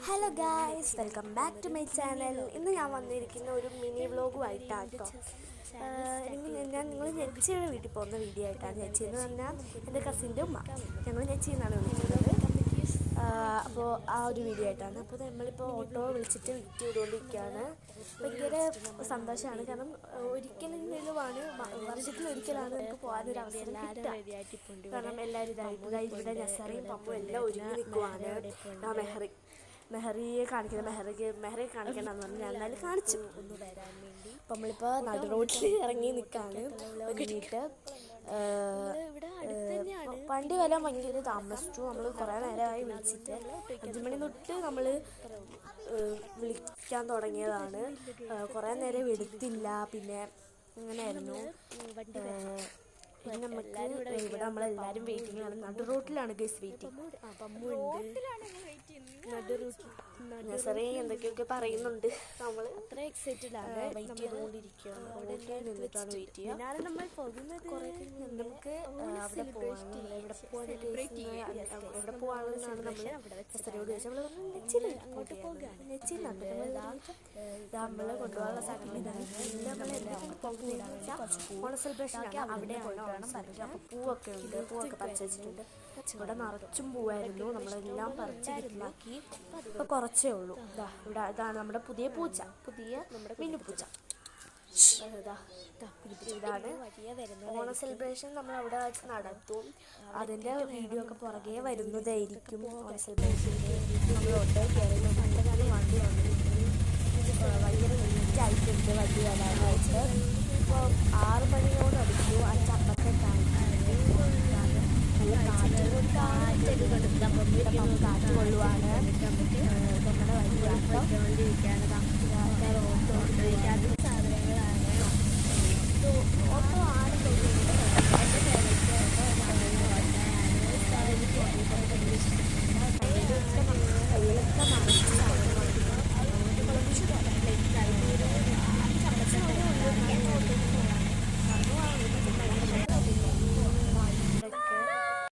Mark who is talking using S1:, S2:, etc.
S1: Hello guys, welcome back to my channel. ഇന്ന് ഞാൻ വന്നിരിക്കുന്ന ഒരു മിനി വ്ളോഗുമായിട്ടാണ് കേട്ടോ. നിങ്ങൾ നെച്ചിയുടെ വീട്ടിൽ പോകുന്ന വീഡിയോ ആയിട്ടാണ്. നെച്ചി എന്ന് പറഞ്ഞാൽ എൻ്റെ കസിൻ്റെ ഉമ്മ. ഞങ്ങൾ നെച്ചി എന്നാണ് വിളിക്കുന്നത്. അപ്പോൾ ആ ഒരു വീഡിയോ ആയിട്ടാണ്. അപ്പോൾ നമ്മളിപ്പോൾ ഓട്ടോ വിളിച്ചിട്ട് വിട്ടുകൊണ്ടിരിക്കുകയാണ്. ഭയങ്കര സന്തോഷമാണ്. കാരണം ഒരിക്കലെങ്കിലുമാണ്, വർഷത്തിലൊരിക്കലാണ് നമുക്ക് പോകാനൊരു അവസരം കിട്ടുക. കാരണം എല്ലാവരും ഇതായിട്ട് ഇവിടെ നസറിയും പപ്പും എല്ലാം ഒരുങ്ങി നിൽക്കുവാണ്. മെഹറിയെ കാണിക്കണമെന്ന് പറഞ്ഞ് ഞാൻ എന്തായാലും കാണിച്ചു ഒന്ന് വരാൻ വേണ്ടി. അപ്പം നമ്മളിപ്പോൾ നടു റോഡിൽ ഇറങ്ങി നിൽക്കുകയാണ്. ഒരുങ്ങിയിട്ട് വണ്ടി വരാൻ ഭയങ്കര താമസിച്ചു. നമ്മൾ കുറേ നേരമായി വിളിച്ചിട്ട് 5 മണി തൊട്ട് നമ്മൾ വിളിക്കാൻ തുടങ്ങിയതാണ്. കുറേ നേരം എടുത്തില്ല. പിന്നെ അങ്ങനെയായിരുന്നു. പിന്നെ നമുക്ക് ഇവിടെ നമ്മളെല്ലാവരും വെയിറ്റിങ്ങിലാണ്. നടു റോട്ടിലാണ് ഗൈസ് വെയിറ്റിംഗ്. നസറി എന്തൊക്കെയൊക്കെ പറയുന്നുണ്ട്. നമ്മൾ അത്ര എക്സൈറ്റഡ് ആണ്. വെയിറ്റ് ചെയ്തുകൊണ്ടിരിക്കുകയാണ്. നിന്നിട്ടാണ് വെയിറ്റ് ചെയ്യുക. പിന്നാലെ നമ്മൾ പോകുന്നത് നമുക്ക് അവിടെ പോകാനും എവിടെ പോകാമെന്നാണ് നമ്മൾ നസറിയോട് ചോദിച്ചത്. നമ്മൾ അങ്ങോട്ട് പോകുകയാണ്. നെച്ചിയിലാണ് നമ്മൾ കൊണ്ടുപോകാനുള്ള സാധനം ഇതാണ്. നമ്മളെല്ലാം പോകുന്നതെന്ന് വെച്ചാൽ ഓണ സെലിബ്രേഷനാണ്. അവിടെയാണ്. അപ്പോൾ പൂവൊക്കെ ഉണ്ട്. പൂവൊക്കെ പറിച്ച് വെച്ചിട്ടുണ്ട്. ഇവിടെ നിറച്ചും പൂവായിരുന്നു. നമ്മളെല്ലാം പറിച്ച് വീട്ടിലാക്കി. ഇപ്പോൾ കുറച്ചേ ഉള്ളൂ. ഇതാണ് നമ്മുടെ പുതിയ പൂച്ച, നമ്മുടെ മിന്നുപൂച്ച. ഇതാണ് ഓണ സെലിബ്രേഷൻ. നമ്മൾ അവിടെ വെച്ച് നടത്തും. അതിൻ്റെ വീഡിയോ ഒക്കെ പുറകെ വരുന്നതായിരിക്കും. ഓണ സെലിബ്രേഷൻ്റെ നമ്മൾ ഓട്ടോ കയറി പണ്ടകാലം വണ്ടി വന്നിരിക്കും. ഭയങ്കര ലേറ്റായിട്ടുണ്ട് വണ്ടി വരാനായിട്ട്. ഇപ്പോൾ 6 മണിയോട് അടുത്തു. 5:58 കാറ്റ് കൊള്ളുവാണ്. നമ്മുടെ വഴിയാട്ടോ.